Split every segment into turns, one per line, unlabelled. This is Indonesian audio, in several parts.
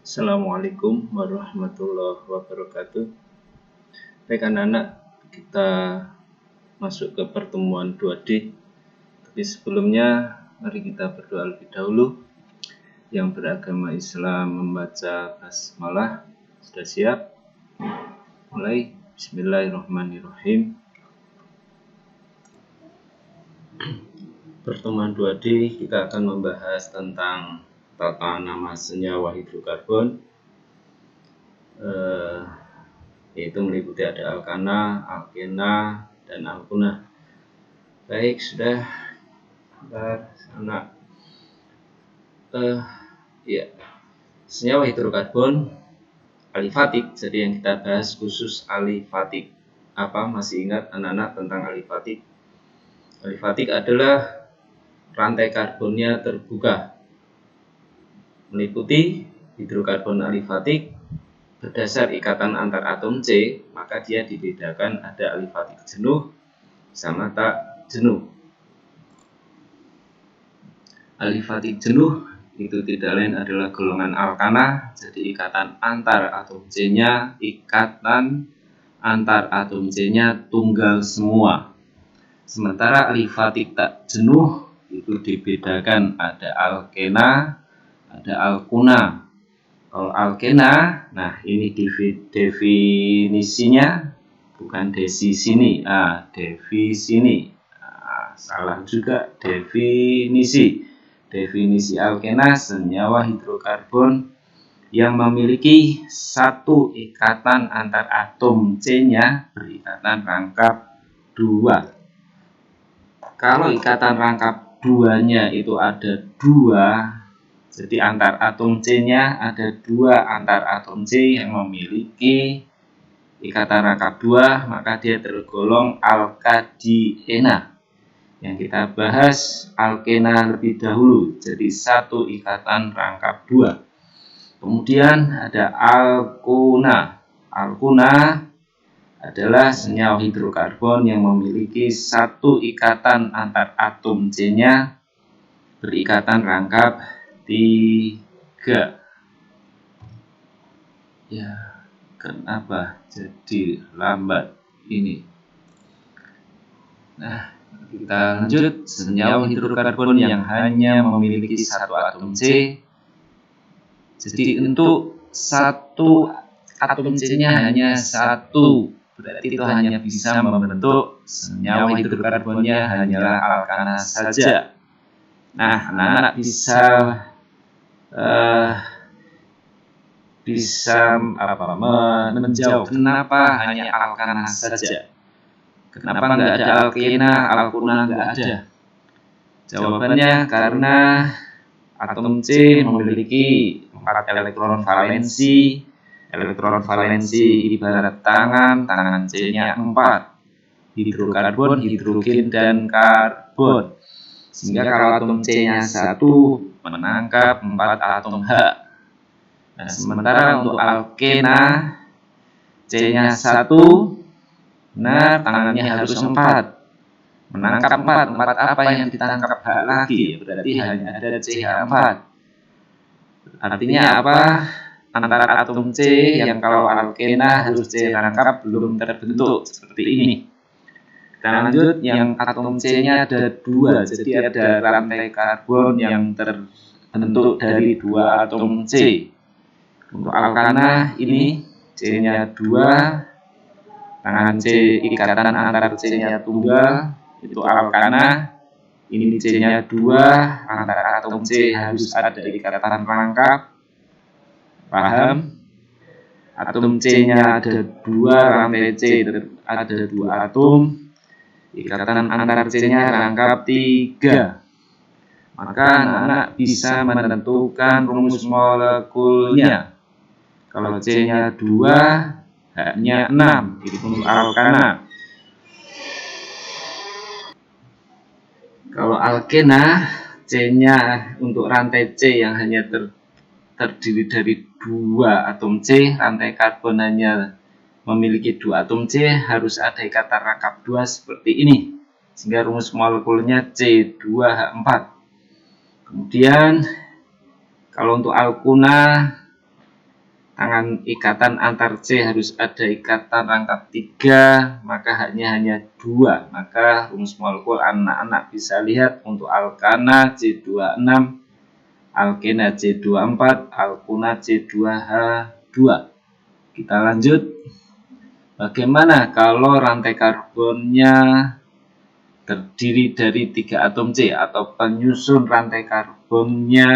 Assalamualaikum warahmatullahi wabarakatuh. Baik anak-anak, kita masuk ke pertemuan 2D. Tapi sebelumnya, mari kita berdoa lebih dahulu. Yang beragama Islam membaca basmalah. Sudah siap? Mulai. Bismillahirrahmanirrahim. Pertemuan 2D kita akan membahas tentang tata nama senyawa hidrokarbon, yaitu meliputi ada alkana, alkena, dan alkuna. Baik, sudah. Anak. Senyawa hidrokarbon alifatik. Jadi yang kita bahas khusus alifatik. Apa masih ingat anak-anak tentang alifatik? Alifatik adalah rantai karbonnya terbuka, meliputi hidrokarbon alifatik berdasar ikatan antar atom C, maka dia dibedakan ada alifatik jenuh sama tak jenuh. Alifatik jenuh itu tidak lain adalah golongan alkana, jadi ikatan antar atom C-nya, ikatan antar atom C-nya tunggal semua. Sementara alifatik tak jenuh itu dibedakan ada alkena, ada alkuna. Kalau alkena, nah ini definisinya, bukan desi sini, devi sini. Salah juga definisi. Definisi alkena senyawa hidrokarbon yang memiliki satu ikatan antar atom C-nya berikatan rangkap 2. Kalau ikatan rangkap 2-nya itu ada 2, jadi antar atom C-nya ada 2 antar atom C yang memiliki ikatan rangkap 2, maka dia tergolong alkadiena. Yang kita bahas alkena lebih dahulu, jadi satu ikatan rangkap 2. Kemudian ada alkuna. Alkuna adalah senyawa hidrokarbon yang memiliki satu ikatan antar atom C-nya berikatan rangkap 3. Ya, kenapa jadi lambat ini? Nah, kita lanjut. Senyawa hidrokarbon yang hanya memiliki satu atom C. Jadi untuk satu atom C-nya hanya satu, berarti itu hanya bisa membentuk senyawa hidrokarbonnya hanyalah alkana saja. Nah, anak-anak bisa menjawab kenapa hanya alkana saja? Kenapa nggak ada alkena, alkuna nggak ada? Jawabannya karena atom C memiliki 4 elektron valensi. Elektron valensi ibarat tangan C-nya 4. Hidrokarbon, hidrogen, dan karbon. Sehingga kalau atom C-nya 1 menangkap 4 atom H. Nah, sementara untuk alkena C-nya 1, benar, tangannya harus 4. Menangkap 4 apa yang ditangkap H lagi? Berarti hanya ada CH4. Artinya apa? Antara atom C yang kalau alkena harus C rangkap belum terbentuk seperti ini. Kita lanjut, yang atom C-nya ada 2, jadi ada rantai karbon yang terbentuk dari 2 atom C. Untuk alkana ini C-nya 2, tangan C ikatan antar C-nya tunggal, itu alkana. Ini C-nya 2, antara atom C harus ada ikatan rangkap. Paham? Atom C-nya ada 2, rantai C ada 2 atom, ikatan antar C-nya rangkap 3. Maka anak bisa menentukan rumus molekulnya. Kalau C-nya 2, H-nya 6, itu untuk alkana. Kalau alkena, C-nya untuk rantai C yang hanya terdiri dari 2 atom C, rantai karbon hanya memiliki 2 atom C, harus ada ikatan rangkap 2 seperti ini. Sehingga rumus molekulnya C2H4. Kemudian kalau untuk alkuna tangan ikatan antar C harus ada ikatan rangkap 3, maka hanya 2. Maka rumus molekul anak-anak bisa lihat untuk alkana C26, alkena C24, alkuna C2H2. Kita lanjut. Bagaimana kalau rantai karbonnya terdiri dari 3 atom C atau penyusun rantai karbonnya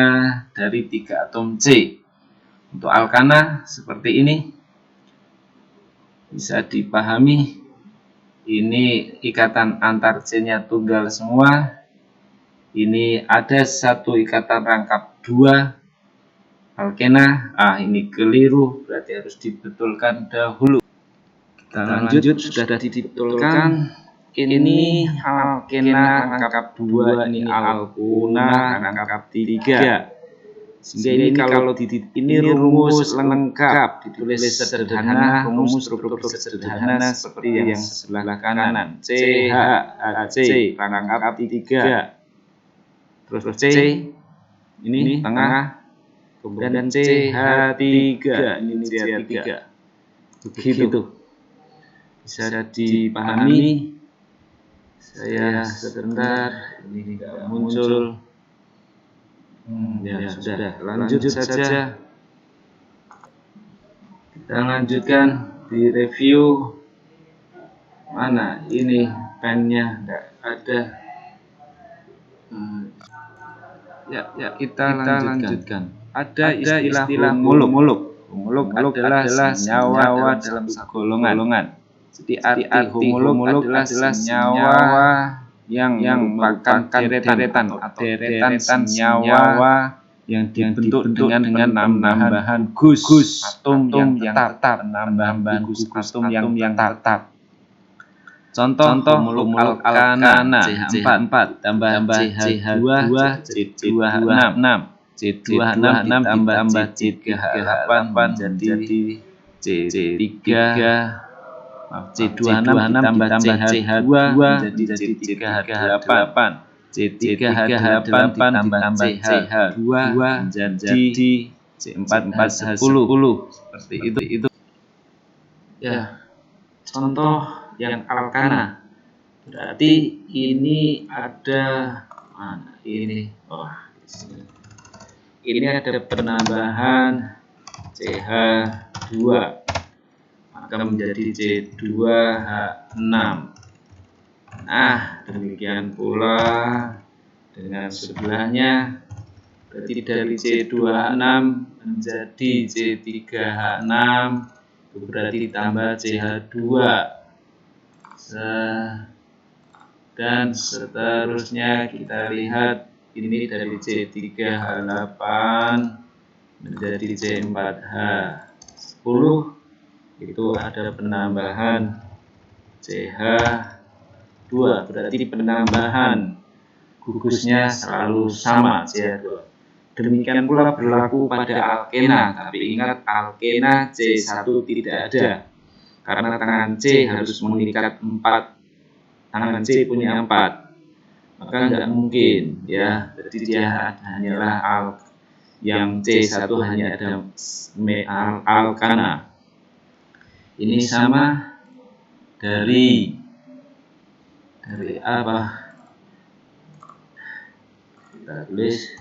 dari 3 atom C? Untuk alkana seperti ini bisa dipahami. Ini ikatan antar C-nya tunggal semua. Ini ada satu ikatan rangkap 2 alkena. Ini keliru, berarti harus dibetulkan dahulu. Kita lanjut, sudah dibetulkan. Ini alkena rangkap 2, ini alkuna rangkap 3. Sehingga ini kalau ini rumus lengkap, ditulis sederhana, rumus struktur sederhana seperti yang sebelah kanan. CHAC rangkap 3. Terus C ini tengah, kemudian CH3 ini CH3. Begitu. Bisa dipahami. Saya sebentar, ini tidak muncul. Ya sudah, lanjut saja. Kita lanjutkan di review. Mana ini pennya? Tidak ada. Ya kita lanjutkan. Ada istilah homolog. Homolog adalah senyawa dalam satu golongan. Jadi arti homolog adalah senyawa yang merupakan deretan atau deretan senyawa yang dibentuk dengan penambahan gugus atom yang tetap, penambahan gugus atom yang tetap. Contoh homolog alkana CH4 tambah CH2 C2H6, C2H6 ditambah C3H8 menjadi C3, C26 ditambah CH2 menjadi C3H8, C3H8 ditambah CH2 menjadi C4H10. Seperti itu. Ya, contoh yang alkana. Berarti ini ada mana ini? Ini ada penambahan CH2. Maka menjadi C2H6. Nah, demikian pula dengan sebelahnya. Berarti dari C2H6 menjadi C3H6, itu berarti tambah CH2. Dan seterusnya kita lihat ini dari C3H8 menjadi C4H10. Itu ada penambahan CH2, berarti penambahan gugusnya selalu sama CH2. Demikian pula berlaku pada alkena, tapi ingat alkena C1 tidak ada karena tangan C harus mengikat 4. Tangan C punya 4, maka nggak mungkin ya. Jadi dia hanyalah yang C1 hanya ada alkana. Ini sama dari apa? Kita tulis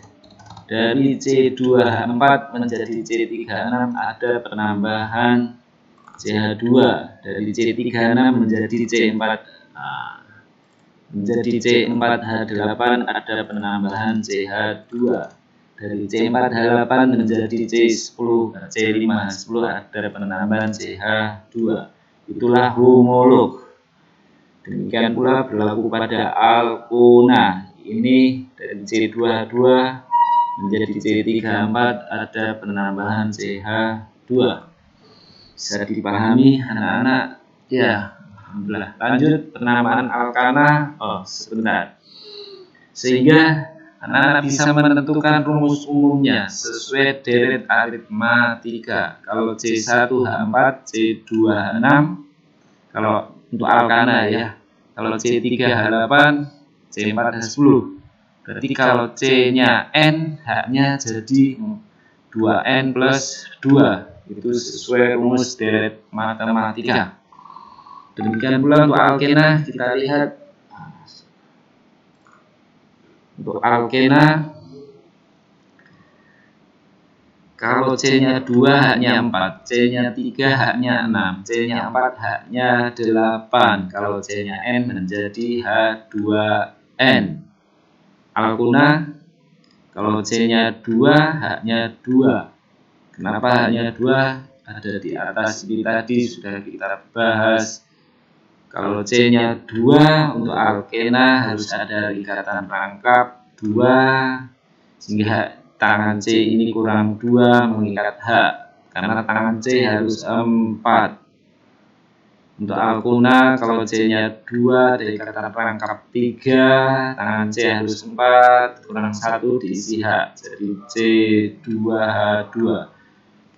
dari C2H4 menjadi C3H6 ada penambahan CH2. Dari C3H6 menjadi C4 menjadi C4H8 ada penambahan CH2. Dari C4H8 menjadi C5H10 ada penambahan CH2. Itulah homolog. Demikian pula berlaku pada alkuna. Ini dari C2H2 menjadi C3H4 ada penambahan CH2. Bisa dipahami anak-anak? Ya, alhamdulillah. Lanjut penambahan alkana. Sebentar. Sehingga anak-anak bisa menentukan rumus umumnya sesuai deret aritmatika. Kalau C1H4, C2H6, kalau untuk alkana ya. Kalau C3H8, C4H10. Berarti kalau C-nya N, H-nya jadi 2 2N plus 2. Itu sesuai rumus deret matematika. Demikian pula untuk alkena, kita lihat untuk alkena kalau C-nya 2 haknya 4, C-nya 3 haknya 6, C-nya 4 haknya 8. Kalau C-nya N menjadi H2N. Alkuna kalau C-nya 2 haknya 2. Kenapa haknya 2? Ada di atas ini tadi sudah kita bahas. Kalau C-nya 2 untuk alkena harus ada ikatan rangkap 2 sehingga tangan C ini kurang 2 mengikat H, karena tangan C harus 4. Untuk alkuna kalau C-nya 2 ada ikatan rangkap 3, tangan C harus 4, kurang 1 diisi H, jadi C2H2.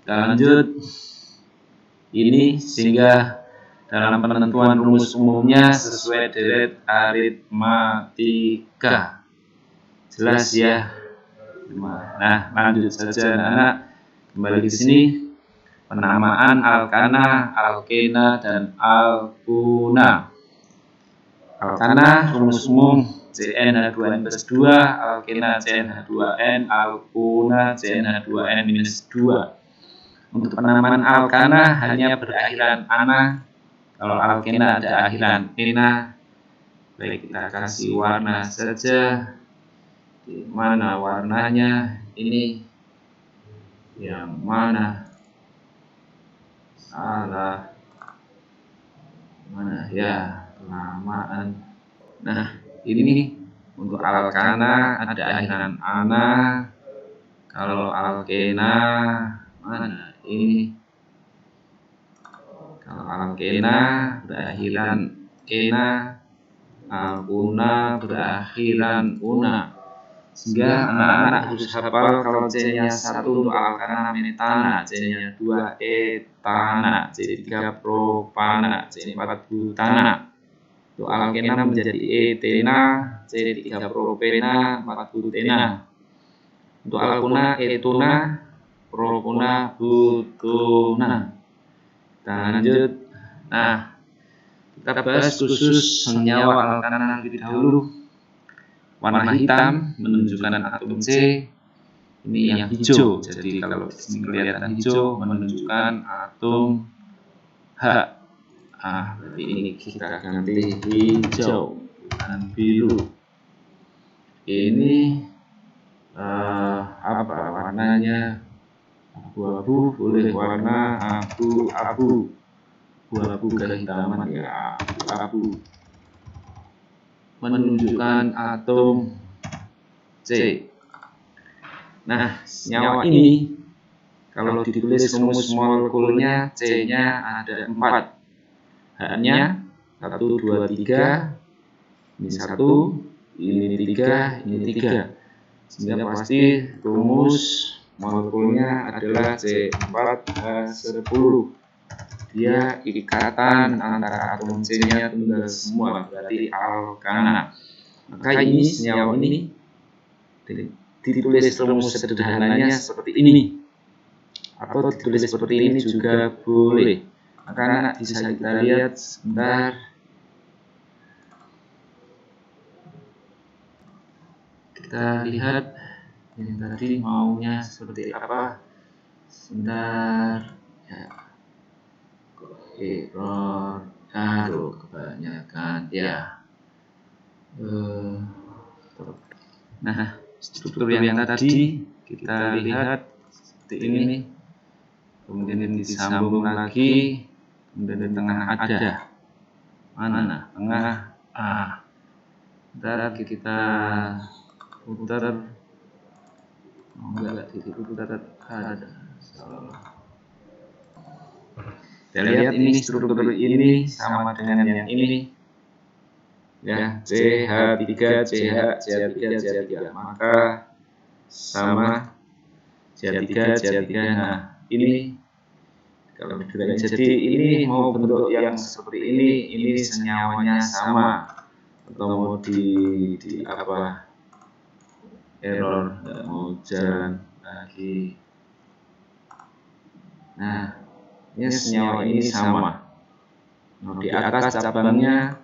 Kita lanjut ini sehingga dalam penentuan rumus umumnya sesuai deret aritmatika. Jelas ya? Nah, lanjut saja anak-anak. Kembali ke sini. Penamaan alkana, alkena, dan alkuna. Alkana rumus umum CnH2n plus 2, alkena CnH2n, alkuna CnH2n minus 2. Untuk penamaan alkana hanya berakhiran ana. Kalau alkena ada akhiran ena. Baik, kita kasih warna saja. Di mana warnanya? Ini yang mana? Salah. Mana ya? Kelamaan. Nah, ini untuk alkana ada akhiran ana. Kalau alkena mana? Ini. Kalau alkena berakhiran ena, alkuna berakhiran una. Sehingga anak-anak harus hafal kalau C-nya 1 untuk alkana metana, C-nya 2 etana, C3 propana, C4 butana. Untuk alkena menjadi etena, C3 propena, 4 butena. Untuk alkuna etona, propona, butona. Kita lanjut. Nah, kita bahas khusus senyawa alkana lebih dahulu. Warna hitam menunjukkan atom C, ini yang hijau. Jadi kalau di sini kelihatan hijau menunjukkan atom H. Berarti ini kita ganti hijau dan biru. Ini apa warnanya? Abu-abu, boleh warna abu-abu. Abu-abu kehitaman ya, abu-abu. Menunjukkan atom C. Nah, senyawa ini kalau ditulis rumus molekulnya C-nya ada 4. H-nya 1, 2, 3. Ini 1, ini 3, ini 3. Sehingga pasti rumus molekulnya adalah C4H10. Dia ikatan antara atom C-nya tunggal semua, berarti alkana. Maka ini senyawa ini ditulis rumus sederhananya seperti ini, atau ditulis seperti ini juga boleh. Maka anak bisa kita lihat sebentar. Kita lihat yang tadi maunya seperti apa. Sebentar ya. Error, kebanyakan ya. Nah, struktur yang tadi kita lihat seperti ini, kemudian disambung lagi, kemudian di tengah ada mana? Tengah Ntar kita putar, enggak diputar ada salah. Kita lihat ini struktur ini sama dengan yang ini ya, CH3 CH CH3 CH3, maka sama CH3 CH3. Nah, ini kalau dibilangin, jadi ini mau bentuk yang seperti ini senyawanya sama, atau mau di apa error, nggak mau jalan lagi. Nah, ini senyawa ini sama. Mau di atas cabangnya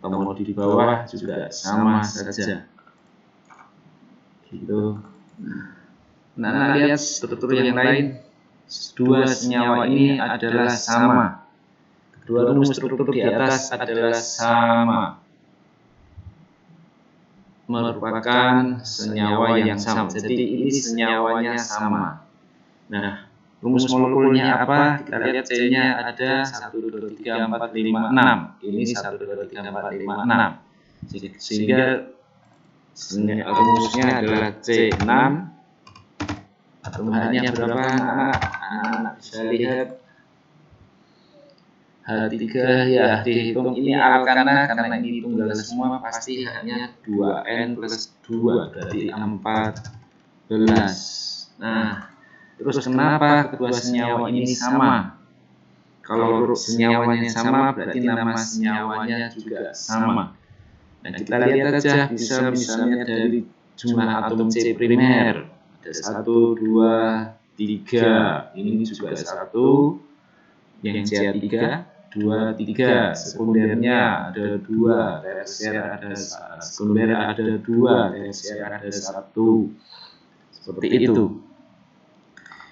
atau mau di bawah juga sama saja. Gitu. Nah, lihat struktur yang lain. Dua senyawa ini adalah sama. Kedua rumus struktur di atas adalah sama. Merupakan senyawa yang sama. Jadi ini senyawanya sama. Nah, rumus molekulnya apa? Kita lihat C-nya ada 1, 2, 3, 4, 5, 6. Ini 1, 2, 3, 4, 5, 6. Sehingga rumusnya adalah C6. Atom H-nya berapa? Anak-anak bisa lihat. H3 ya dihitung ini alkana karena ini tunggal semua pasti H-nya 2N plus 2 berarti 14. Nah, terus kenapa kedua senyawa ini sama? Kalau senyawanya sama berarti nama senyawanya juga sama. Nah, kita lihat aja bisa misalnya dari jumlah atom C primer. Ada 1, 2, 3. Ini juga 1. Yang C3 2, 3, sekundernya ada 2, tersier ada sekunder ada 2, tersier ada 1. Seperti itu.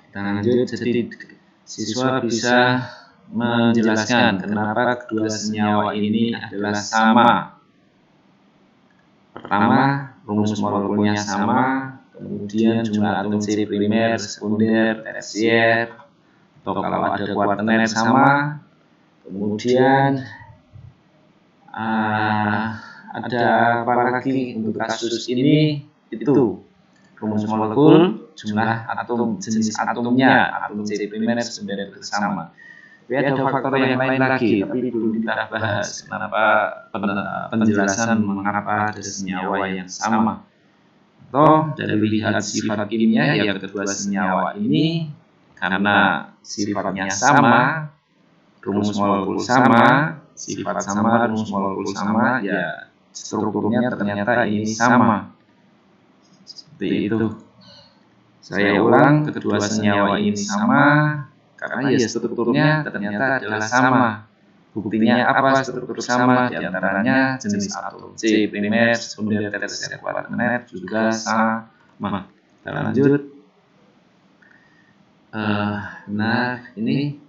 Kita lanjut, jadi siswa bisa menjelaskan kenapa kedua senyawa ini adalah sama. Pertama, rumus molekulnya sama, kemudian jumlah atom C primer, sekunder, tersier, atau kalau ada kuaterner sama. Kemudian ada apa lagi untuk kasus ini? Itu rumus molekul, jumlah atom, jenis atomnya, atom C primer, sekunder bersama. Tapi ada faktor yang lain lagi, tapi belum kita bahas. Kenapa penjelasan mengapa ada senyawa yang sama? Atau dari lihat sifat kimia ya kedua senyawa ini karena sifatnya sama. Rumus molekul sama, sifat sama, rumus molekul sama, ya strukturnya ternyata ini sama. Seperti itu. Saya ulang, kedua senyawa ini sama, karena ya strukturnya ternyata adalah sama. Buktinya apa struktur sama? Di antaranya jenis atom C primer, sekunder, tersier, kuaterner juga sama. Kita lanjut. Nah, ini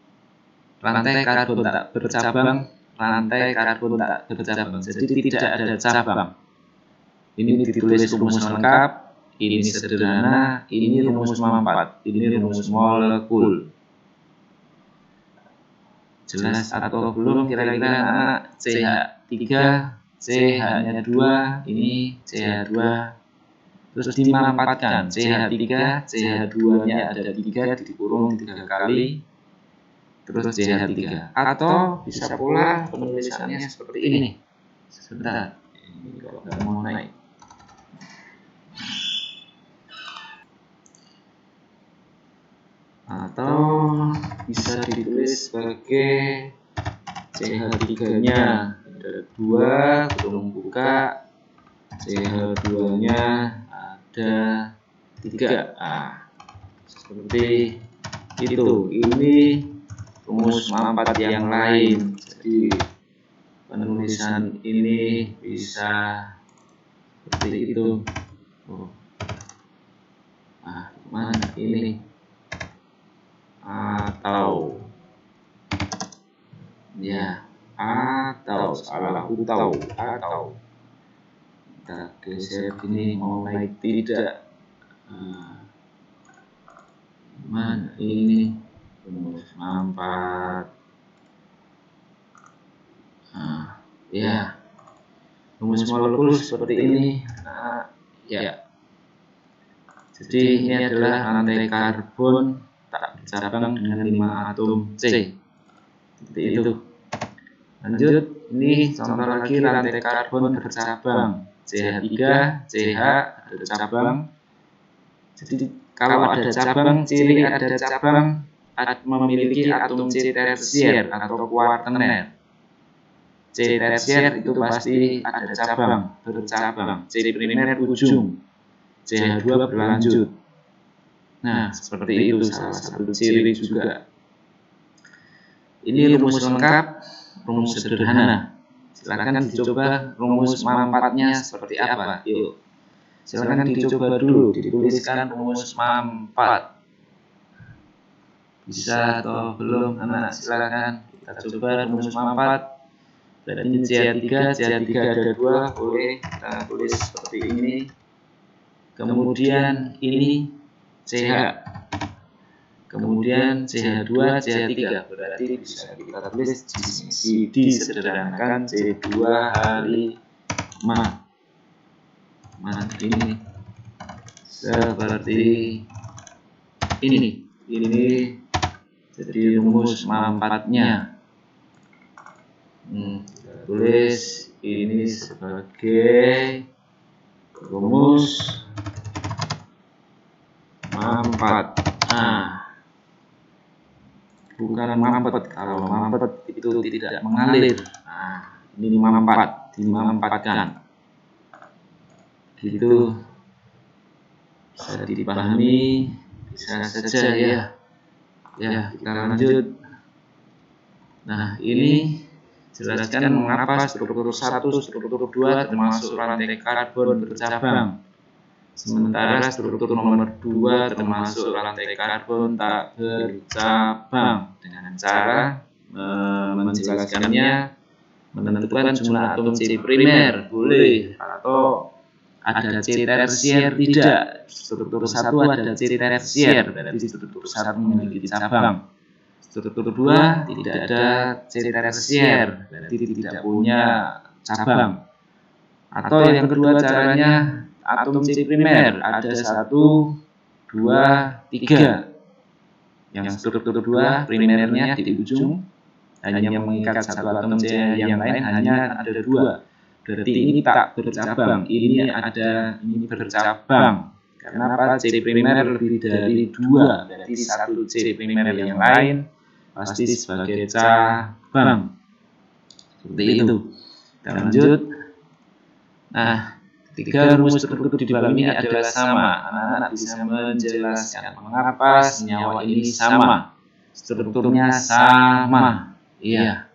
rantai karbon tak bercabang, rantai karbon tak bercabang. Jadi tidak ada cabang. Ini ditulis rumus lengkap, ini sederhana, ini rumus manfaat, ini rumus molekul. Jelas atau belum kira-kira CH3, CH-nya 2, ini CH2. Terus dimanfaatkan CH3, CH2-nya ada 3 dikurung 3 kali. Terus CH3 atau bisa pula penulisannya seperti ini. Sebentar, ini kalau nggak mau naik. Atau bisa ditulis sebagai CH3-nya ada 2, belum buka, CH2-nya ada 3. Seperti itu. Ini rumus manfaat yang lain. Jadi penulisan ini bisa seperti itu. Mana ini? Atau ya, atau salah tahu atau kita geser ini mau naik tidak? Mana ini? Rumus manfaat. Ya, rumus molekul seperti ini. Ya. Jadi ini adalah rantai karbon tak bercabang dengan 5 atom C. Seperti itu. Lanjut, ini contoh lagi rantai karbon bercabang. CH3, CH ada cabang. Jadi kalau ada cabang, ciri ada cabang memiliki atom C tersier atau kuaterner. C tersier itu pasti ada cabang, bercabang. C primer ujung, CH2 berlanjut. Nah, seperti itu salah satu ciri juga. Ini rumus lengkap, rumus sederhana. Silakan dicoba rumus MAM4-nya seperti apa. Yuk, silakan dicoba dulu, dituliskan rumus MAM4. Bisa atau belum, anak? Silakan kita coba rumus MAM4. Berarti CH3 ada 2, boleh kita tulis seperti ini. Kemudian ini CH. Kemudian CH2, CH3, berarti bisa kita tulis disederhanakan C2H5. Ini seperti ini. Ini jadi rumus MAM4-nya. Kita tulis ini sebagai rumus MAM4. Bukan mampet. Kalau mampet itu tidak mengalir. Nah, ini MAM4, dimampatkan. Gitu. Bisa dipahami, bisa saja ya. Ya, kita lanjut. Nah, ini jelaskan mengapa struktur 1, struktur 2 termasuk rantai karbon bercabang. Sementara struktur nomor 2 termasuk rantai karbon tak bercabang. Dengan cara menjelaskannya, menentukan jumlah atom C primer boleh, atau ada C tersier tidak. Struktur 1 ada C tersier, berarti struktur 1 memiliki cabang. Struktur 2 tidak ada C tersier, berarti tidak punya cabang. Atau yang kedua caranya, atom C primer ada 1, 2, 3. Yang struktur 2 primernya di ujung hanya mengikat satu atom C, yang lain hanya ada 2. Berarti ini tak bercabang. Ini bercabang. Kenapa? C primer lebih dari 2. Berarti 1 C primer yang lain pasti sebagai cabang. Seperti itu. Kita lanjut. Nah, ketiga rumus struktur di bawah ini adalah sama. Anak-anak bisa menjelaskan mengapa senyawa ini sama. Strukturnya sama. Iya.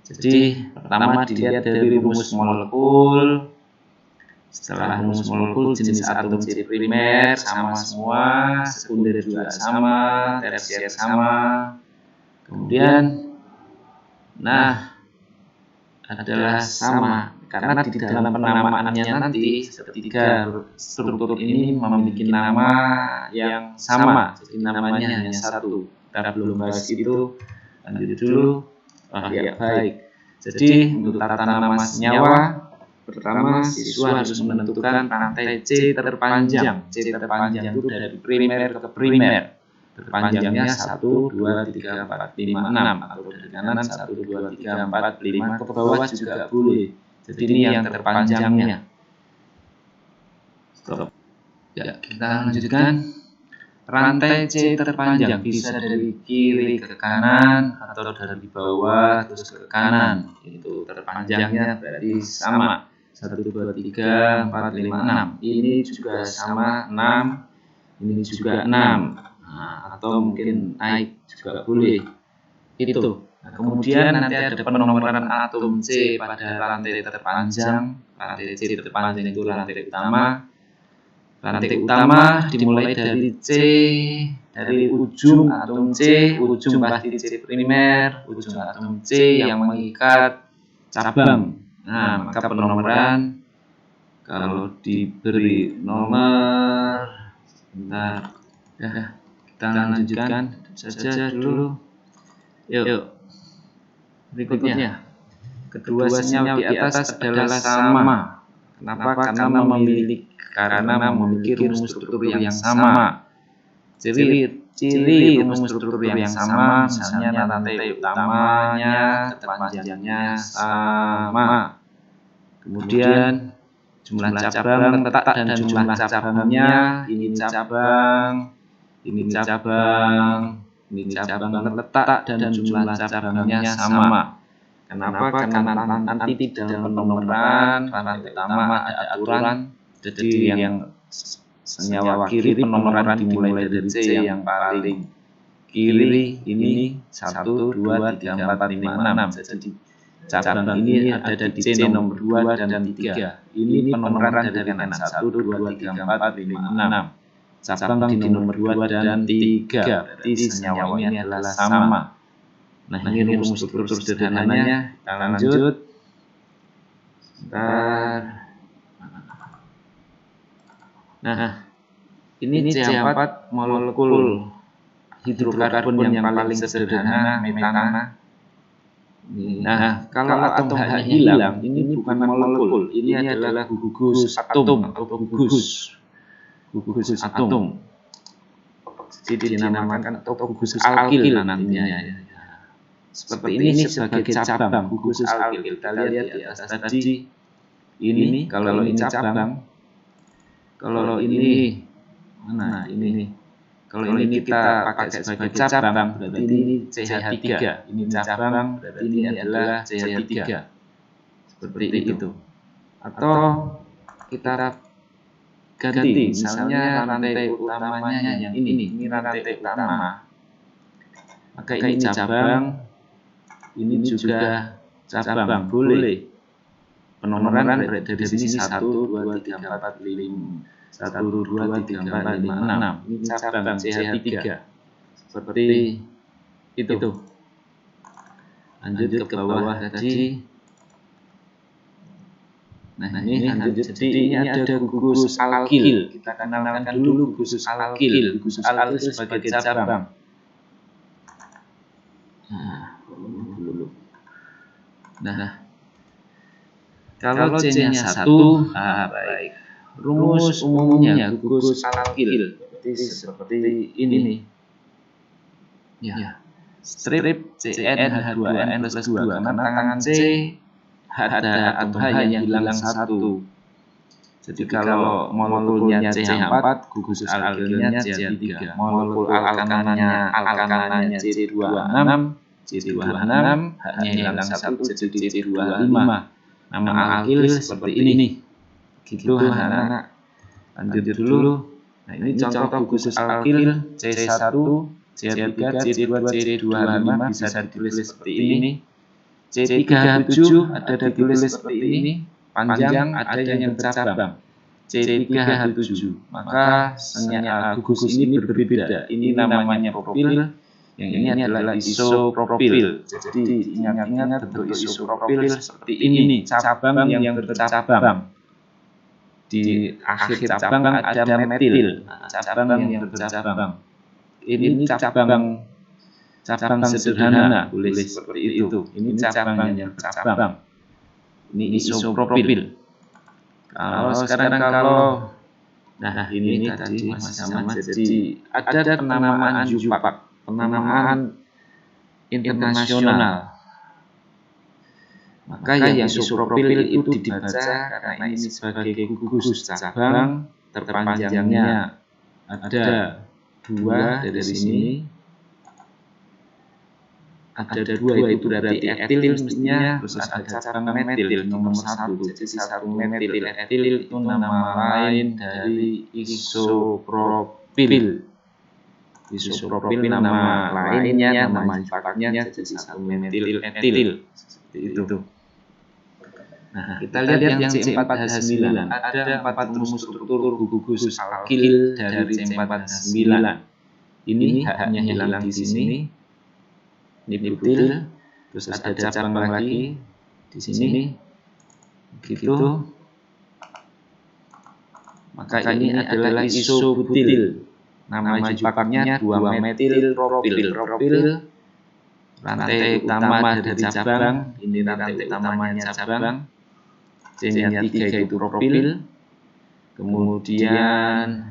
Jadi pertama dilihat dari rumus molekul. Setelah rumus molekul, jenis atom C primer sama semua, sekunder juga sama, tersier sama. Kemudian, adalah sama. Karena di dalam penamaannya nanti ketiga struktur ini memiliki nama yang sama, jadi namanya hanya satu. Kita belum bahas itu, lanjut dulu. Ya baik. Jadi untuk tata nama senyawa, pertama siswa harus menentukan rantai C terpanjang. C terpanjang itu dari primer ke primer. Terpanjangnya 1, 2, 3, 4, 5, 6, atau dari kanan 1, 2, 3, 4, 5, ke bawah juga boleh. Jadi ini yang terpanjangnya. Stop. Ya, kita lanjutkan. Rantai C terpanjang bisa dari kiri ke kanan atau dari bawah terus ke kanan. Itu terpanjangnya berarti sama. 1, 2, 3, 4, 5, 6. Ini juga sama 6. Ini juga 6. Atau mungkin naik juga boleh. Itu. Nah, kemudian nanti ada penomoran atom C pada rantai terpanjang. Rantai C terpanjang itu rantai utama. Rantai utama dimulai dari C, dari ujung atom C, ujung pasti C primer, ujung atom C yang mengikat cabang. Nah, maka penomoran kalau diberi nomor, sebentar, ya, kita lanjutkan saja dulu. Yuk. Berikutnya, kedua senyawa di atas adalah sama. Kenapa? Karena memiliki rumus struktur yang sama. Ciri rumus struktur yang sama, misalnya rantai utamanya, terpanjangnya sama. Kemudian jumlah cabang letak dan jumlah cabangnya, ini cabang, ini cabang. Ini cabang letak dan jumlah cabangnya sama. Kenapa? Karena nanti dalam penomoran rantai utama ada aturan. Jadi yang senyawa kiri penomoran dimulai dari C yang paling kiri ini 1, 2, 3, 4, 5, 6. Jadi cabang ini ada di C nomor 2 dan 3. Ini penomoran dari kanan 1, 2, 3, 4, 5, 6. Cabang di nomor 2 dan 3. Berarti senyawa ini adalah sama. Nah, ini rumus struktur sederhananya. Kita lanjut. Nah, ini C4 molekul hidrokarbon yang paling sederhana, metana. Nah, kalau atom H-nya hilang, ini bukan molekul, ini adalah gugus atom atau gugus atom. Jadi dinamakan atau gugus alkil nantinya. Seperti ini sebagai cabang gugus alkil. Kita lihat di atas tadi. Ini kalau ini cabang, kalau ini mana ini? Kalau ini kita pakai sebagai cabang, berarti ini CH3. Ini cabang, berarti ini adalah CH3. Seperti itu. Atau kita ganti, misalnya rantai utamanya yang ini rantai utama. Maka ini cabang, ini juga cabang, boleh. Penomoran dari sini 1, 2, 3, 4, 5. 1, 2, 3, 4, 5, 6. Ini cabang CH3. Seperti itu. Lanjut ke bawah tadi. Nah, ini lanjut. Jadi ini ada gugus alkil. Kita kenalkan dulu gugus alkil. Gugus alkil sebagai cabang. Nah, kalau C-nya 1, baik. Rumus umumnya gugus alkil seperti ini. Ya. Strip CnH2n plus 2 karena tangan C ada atom H yang hilang 1. Jadi kalau molekulnya CH4, gugus alkilnya CH3. Molekul alkananya C26, H-nya hilang 1 jadi C25. Nama alkil seperti ini. Gitu anak-anak. Lanjut dulu. Nah, ini contoh gugus alkil C1, C3, C2, C25 bisa ditulis seperti ini. C37 ada ditulis seperti ini. Panjang ada yang bercabang. C3H7. Maka gugus ini berbeda. Ini namanya propil. Yang ini adalah isopropil. Jadi ingat-ingat bentuk isopropil seperti ini. Cabang yang bercabang. Di akhir cabang ada metil, cabang yang bercabang. Ini cabang sederhana, boleh seperti itu. Ini cabang yang bercabang. Ini isopropil. Kalau nah ini tadi masih sama. Jadi ada penamaan JUPAC, penamaan internasional. Maka yang isopropil itu dibaca karena ini sebagai gugus cabang, terpanjangnya ada 2 dari sini. Ada 2 itu berarti etil mestinya, terus ada cabang metil nomor 1. Jadi 1 metil etil itu nama lain dari isopropil. Isopropil nama lainnya, nama JUPAC-nya jadi 1 metil etil. Seperti itu. Nah, kita lihat yang C4H9. Ada 4 rumus struktur gugus alkil dari C4H9. Ini H-nya hilang di sini. Ini butil. Terus ada cabang lagi di sini. Begitu. Maka ini adalah isobutil. Nama JUPAC-nya 2 metil propil. Rantai utama dari cabang. Ini rantai utamanya cabang. C-nya 3 itu propil. Kemudian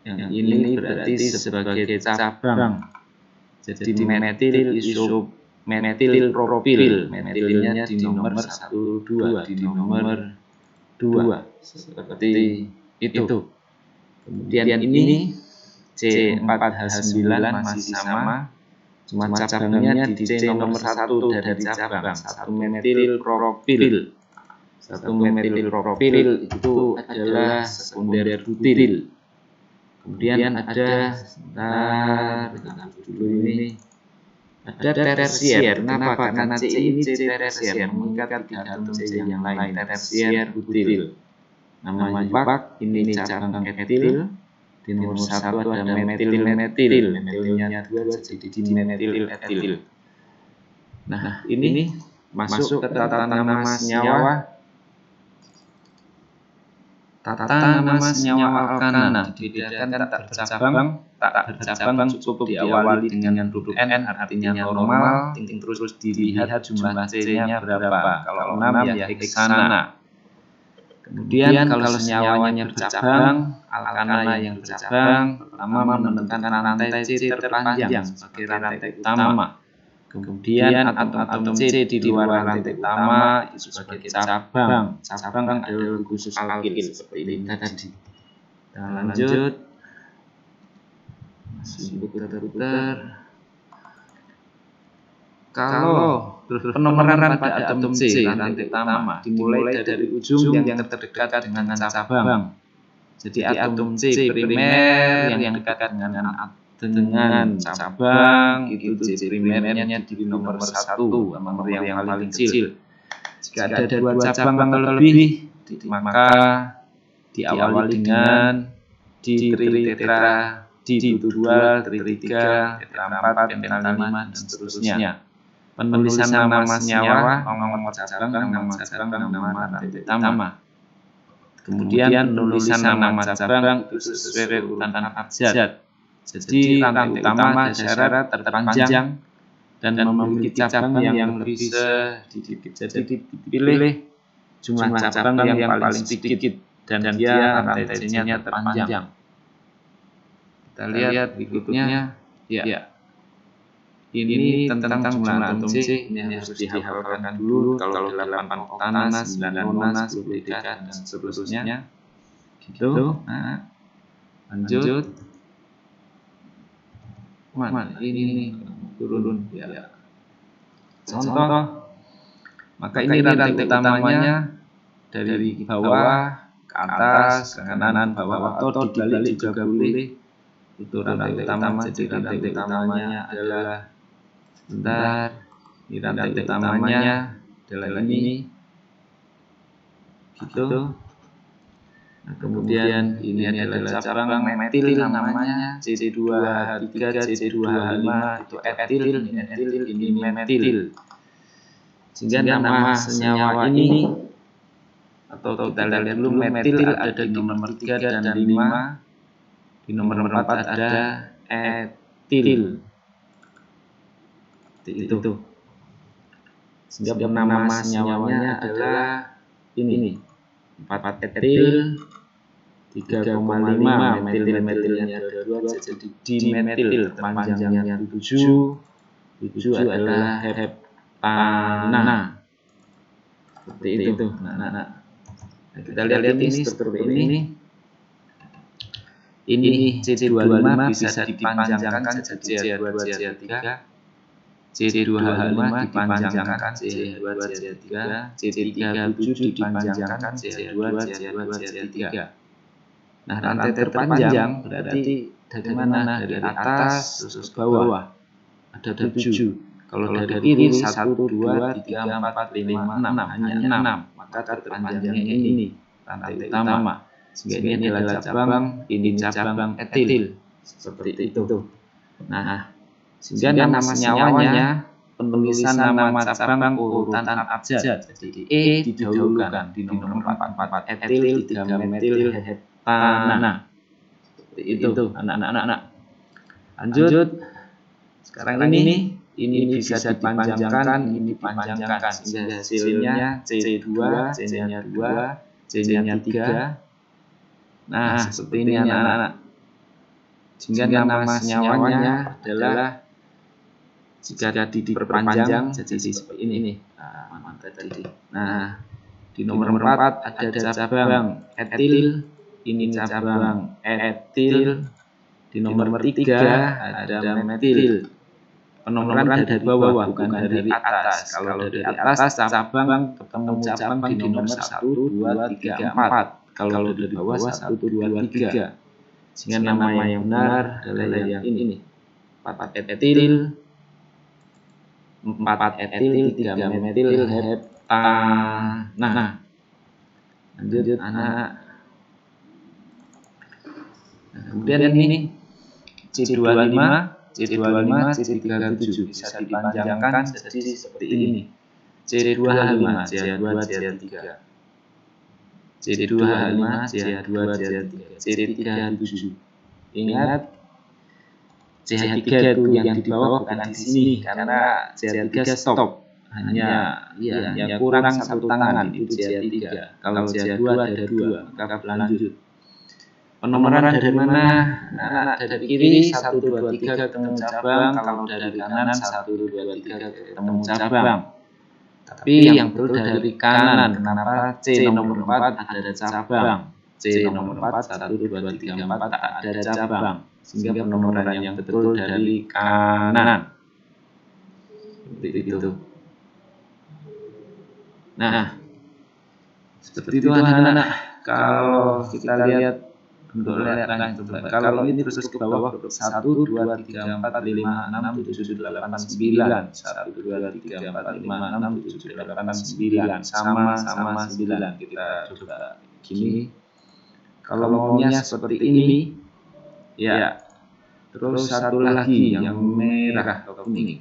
yang ini berarti sebagai cabang. Jadi metil metil propil. Metilnya di nomor 1, 2, di nomor 2. Seperti itu. Kemudian ini C4H9 masih sama. Cuma cabangnya di C nomor 1 dari cabang. 1 metil propil. 1 metil propil itu adalah sekunder butil. Kemudian ada, sebentar, dulu ini. Ada tersier. Kenapa? Karena C ini C tersier, mengikat 3 atom C yang lain. Tersier butil. Namanya Yupak, ini cabang etil. Di nomor 1 ada metil. Metilnya 2 jadi dimetil etil. Nah, ini masuk ke tata nama senyawa. Tata nama senyawa alkana dibedakan tak bercabang cukup diawali dengan huruf N, artinya normal, terus dilihat jumlah C-nya berapa. Kalau 6 ya heksana. Kemudian kalau senyawanya bercabang, alkana yang bercabang pertama menentukan rantai C terpanjang sebagai rantai utama. Kemudian atom-atom C di luar rantai utama itu sebagai cabang. Cabang adalah khusus alkil seperti ini tadi. Kita lanjut. Masih putar-putar. Kalau penomoran pada atom C rantai utama dimulai dari ujung yang terdekat dengan cabang. Jadi atom C primer yang dekat dengan cabang itu C primernya di nomor 1, nomor yang paling kecil. Jika ada 2 cabang atau lebih, maka diawali dengan di-tetra, di-2, tri-3, tetra-4, pental-5, dan seterusnya. Penulisan nama senyawa, nomor cabang, nama rantai utama. Kemudian penulisan nama cabang itu sesuai urutan abjad. Jadi rantai utama ada syarat terpanjang dan memiliki cabang yang lebih sedikit. Jadi dipilih jumlah cabang yang paling sedikit dan dia rantai C-nya terpanjang. Kita lihat berikutnya. Ya. Ini tentang jumlah atom C. Ini harus dihafalkan dulu. Kalau 8 oktana, 9 nona, 10 deka, dan seterusnya. Gitu. Nah, lanjut. Ini turun ya. Contoh, maka ini rantai utamanya dari bawah ke atas, ke kanan, bawah, atau dibalik juga boleh. Itu rantai utama. Jadi rantai utamanya adalah, bentar, ini rantai utamanya adalah ini, gitu. Nah, kemudian ini adalah cabang metil namanya C2H3, C2H5 itu etil, ini metil. Sehingga nama senyawa ini atau kita lihat dulu metil ada di nomor 3 dan 5. Di nomor 4 ada etil. Itu. Sehingga nama senyawanya adalah ini. 4 etil, 3,5 metilnya ada 2 jadi dimetil, panjangnya 7 adalah heptana. Seperti itu. Nah, kita lihat ini seperti ini. Ini C25 bisa dipanjangkan jadi C2, C3. C2H5 dipanjangkan C2, C3. C37 dipanjangkan C2, C2, C3. Nah, rantai terpanjang berarti dari mana? Dari atas terus ke bawah. Ada 7. Kalau dari kiri 1, 2, 3, 4, 5, 6. Hanya 6. Maka terpanjangnya ini rantai utama. Sehingga ini adalah cabang, ini cabang etil. Seperti itu. Nah, sehingga nama senyawanya penulisan nama cabang urutan abjad. Jadi E didahulukan di nomor 4 etil, 3 metil, heptana. Seperti itu, anak-anak. Lanjut. Sekarang ini bisa dipanjangkan, ini dipanjangkan. Sehingga hasilnya C2, C-nya 2, C-nya 3. Nah, seperti ini anak-anak. Sehingga nama senyawanya adalah jika diperpanjang jadi seperti ini. Nah, di nomor 4 ada cabang etil, ini cabang etil. Di nomor 3 ada metil. Penomoran dari bawah bukan dari atas. Kalau dari atas cabang ketemu cabang di nomor 1, 2, 3, 4. Kalau dari bawah 1, 2, 3. Sehingga nama yang benar adalah yang ini. 4 etil, 4 etil, 3 metil hepta. Nah, lanjut anak. Nah, kemudian ini C25, C25, C37 bisa dipanjangkan jadi seperti ini. C25, C2, C3. C25, C2, C3, C37. Ingat, C3 itu yang di bawah bukan di sini karena C3 stop. Hanya kurang 1 tangan itu C3. Kalau C2 ada 2, maka berlanjut. Penomoran dari mana? Anak dari kiri 1, 2, 3 ketemu cabang. Kalau dari kanan 1, 2, 3 ketemu cabang. Tapi yang betul dari kanan. Kenapa C nomor 4 ada cabang? C nomor 4 1, 2, 3, 4 tak ada cabang. Sehingga penomoran yang betul dari kanan. Seperti itu. Nah, seperti itu anak-anak. Kalau kita lihat bentuk lereng itu, kalau ini terus ke bawah 1, 2, 3, 4, 5, 6, 7, 8, 9, 1, 2, 3, 4, 5, 6, 7, 8, 9, sama 9. Kita coba gini. Kalau maunya seperti ini, ya. Terus satu lagi yang merah atau kuning,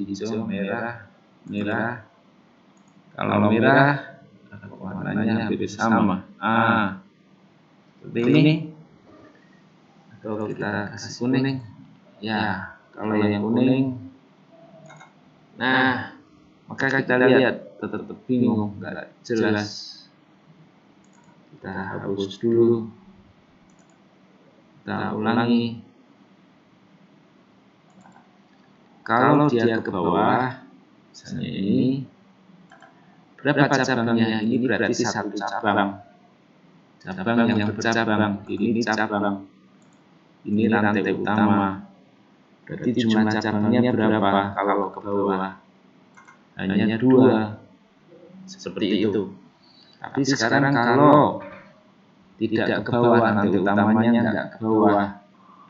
hijau, merah. Kalau merah, warnanya hampir sama. Seperti ini. Atau kita kasih kuning. Ya, kalau yang kuning. Nah, maka kita lihat tetap bingung, nggak jelas. Kita hapus dulu. Kita ulangi. Kalau dia ke bawah, misalnya ini, berapa cabangnya? Ini berarti 1 cabang. Cabang yang bercabang, ini cabang. Ini rantai utama. Berarti jumlah cabangnya berapa kalau ke bawah? Hanya 2. Seperti itu. Tapi sekarang kalau tidak ke bawah, rantai utamanya enggak ke bawah,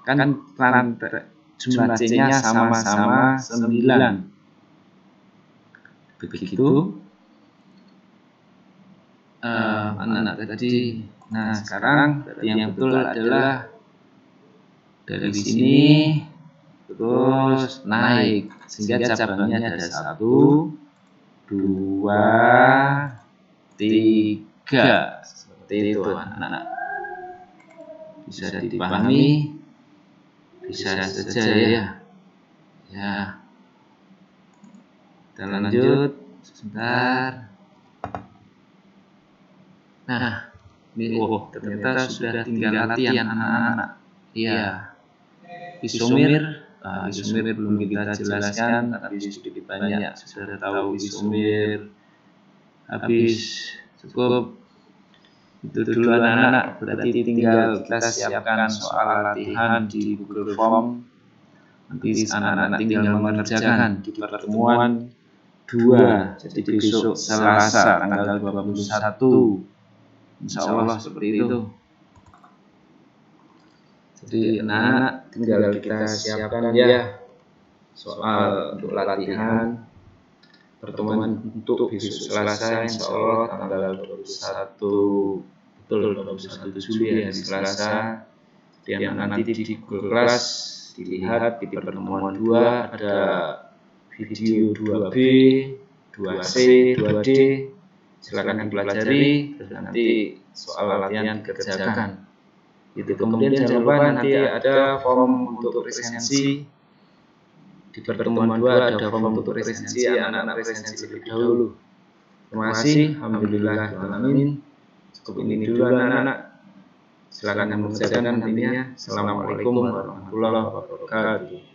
kan rantai jumlah C-nya sama-sama 9. Begitu. Anak tadi. Nah, sekarang yang betul adalah dari sini terus naik sehingga cabangnya ada 1, 2, 3. Seperti itu anak-anak. Bisa dipahami? Bisa saja ya. Ya. Kita lanjut sebentar. Nah, ini ternyata sudah tinggal latihan anak-anak. Iya. Isomir belum kita jelaskan, tapi sedikit banyak sudah tahu isomir. Habis cukup itu dulu anak-anak. Berarti tinggal kita siapkan soal latihan di Google Form. Nanti anak-anak tinggal mengerjakan di pertemuan 2. Jadi besok Selasa tanggal 21. Insya Allah seperti itu. Jadi anak-anak tinggal kita siapkan ya soal untuk latihan pertemuan untuk besok Selasa Insya Allah tanggal 21 Juli hari Selasa. Dan nanti di Google Class dilihat di pertemuan 2 ada video 2B, 2C, 2D. Silakan dipelajari, nanti soal latihan dikerjakan. Itu kemudian jangan lupa nanti ada form untuk presensi. Di pertemuan 2 ada form untuk presensi, anak-anak presensi lebih dahulu. Terima kasih, alhamdulillah. Cukup ini dulu anak-anak. Silakan mengerjakan nantinya. Assalamualaikum warahmatullahi wabarakatuh.